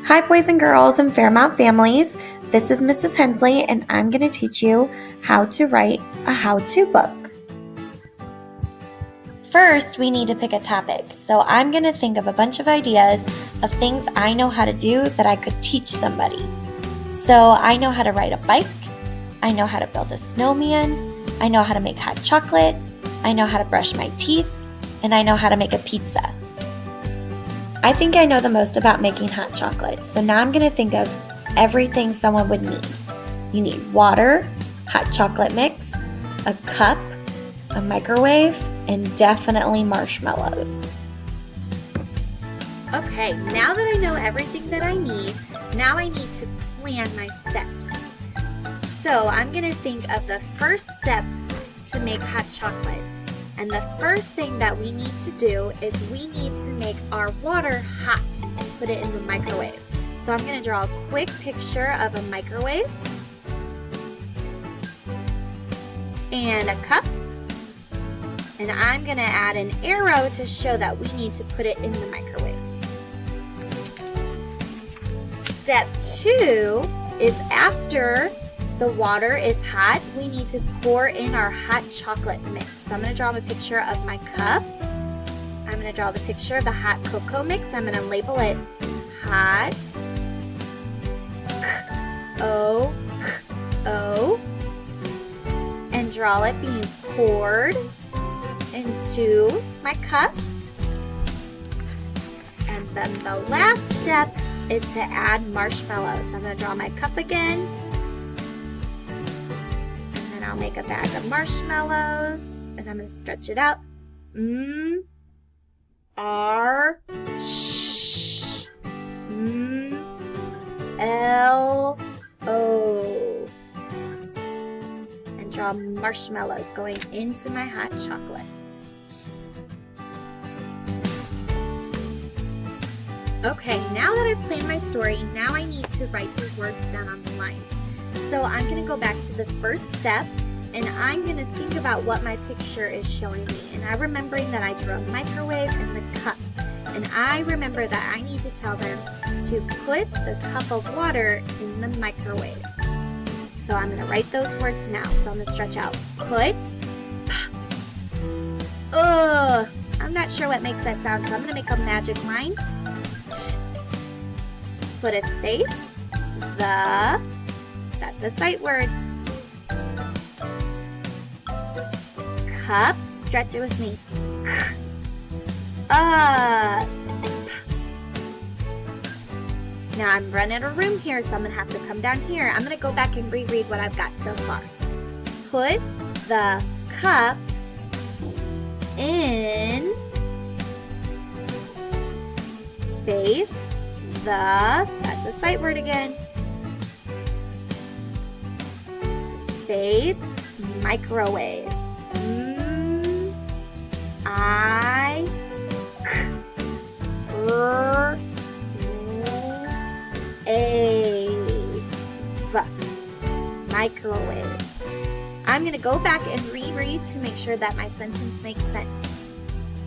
Hi, boys and girls and Fairmount families. This is Mrs. Hensley, and I'm going to teach you how to write a how-to book. First, we need to pick a topic. So I'm going to think of a bunch of ideas of things I know how to do that I could teach somebody. So I know how to ride a bike. I know how to build a snowman. I know how to make hot chocolate. I know how to brush my teeth. And I know how to make a pizza. I think I know the most about making hot chocolate, so now I'm going to think of everything someone would need. You need water, hot chocolate mix, a cup, a microwave, and definitely marshmallows. Okay, now that I know everything that I need, now I need to plan my steps. So I'm going to think of the first step to make hot chocolate. And the first thing that we need to do is we need to make our water hot and put it in the microwave. So I'm going to draw a quick picture of a microwave and a cup. And I'm going to add an arrow to show that we need to put it in the microwave. Step 2 is after the water is hot, we need to pour in our hot chocolate mix. So I'm going to draw a picture of my cup. I'm going to draw the picture of the hot cocoa mix. I'm going to label it hot O and draw it being poured into my cup. And then the last step is to add marshmallows. So I'm going to draw my cup again. I'll make a bag of marshmallows and I'm going to stretch it out. R sh L O and draw marshmallows going into my hot chocolate. Okay, now that I've planned my story, now I need to write the words down on the lines. So I'm going to go back to the first step and I'm going to think about what my picture is showing me. And I'm remembering that I drew a microwave and the cup. And I remember that I need to tell them to put the cup of water in the microwave. So I'm going to write those words now. So I'm going to stretch out put. I'm not sure what makes that sound, so I'm going to make a magic line. Put a space. The. That's a sight word. Cup, stretch it with me. Now I'm running out of room here, so I'm going to have to come down here. I'm going to go back and reread what I've got so far. Put the cup in space the, that's a sight word again, space microwave. I microwave. I'm going to go back and reread to make sure that my sentence makes sense.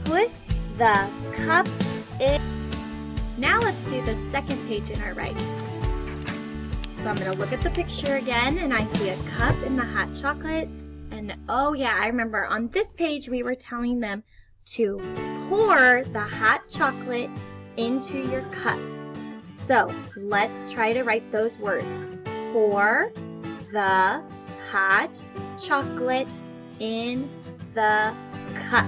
Put the cup in. Now let's do the second page in our writing. So I'm going to look at the picture again and I see a cup and the hot chocolate. And oh yeah, I remember on this page we were telling them to pour the hot chocolate into your cup. So let's try to write those words. Pour the hot chocolate in the cup.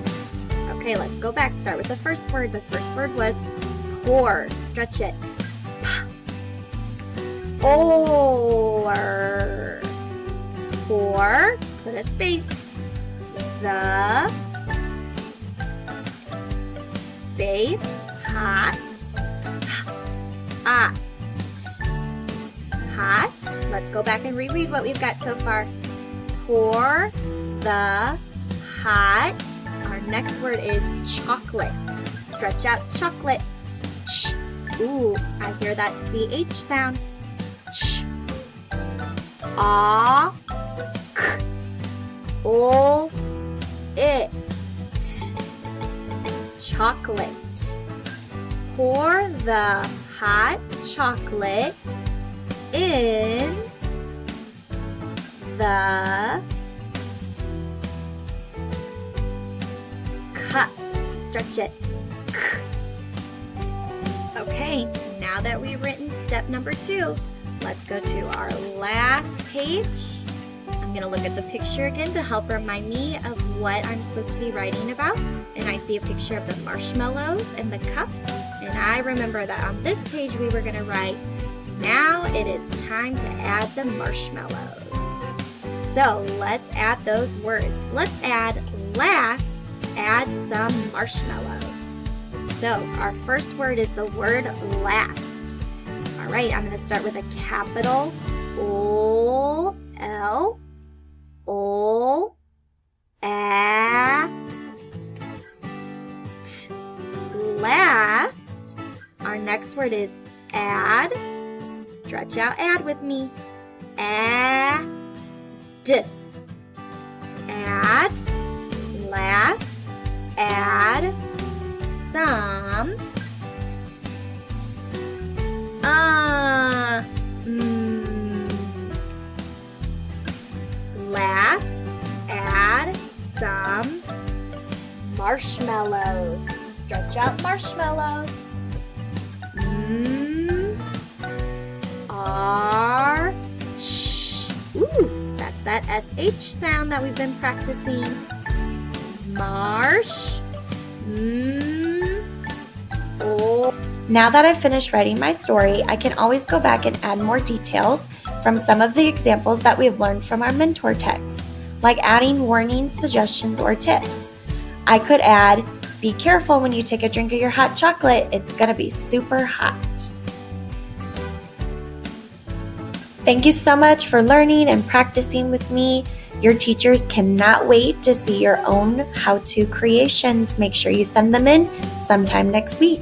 Okay, let's go back. Start with the first word. The first word was pour. Stretch it. Or. Pour. Put a space. The. Space. Hot. Hot. Hot. Let's go back and reread what we've got so far. Pour the hot. Our next word is chocolate. Stretch out chocolate. Ch. Ooh, I hear that CH sound. Ch. Ah. K. O. It. Chocolate. Pour the hot chocolate in the cup. Stretch it. Okay, now that we've written step number 2, let's go to our last page. I'm going to look at the picture again to help remind me of what I'm supposed to be writing about. And I see a picture of the marshmallows and the cup. And I remember that on this page we were going to write, now it is time to add the marshmallows. So let's add those words. Let's add last, add some marshmallows. So our first word is the word last. All right, I'm going to start with a capital O, L, O, A, S, last. Our next word is add. Stretch out add with me. Add. Add. Last. Add. Some. Last, add some marshmallows. Stretch out marshmallows. R, sh. Ooh, that's that SH sound that we've been practicing. Marsh. Oh. Now that I've finished writing my story, I can always go back and add more details from some of the examples that we've learned from our mentor text, like adding warnings, suggestions, or tips. I could add, be careful when you take a drink of your hot chocolate, it's going to be super hot. Thank you so much for learning and practicing with me. Your teachers cannot wait to see your own how-to creations. Make sure you send them in sometime next week.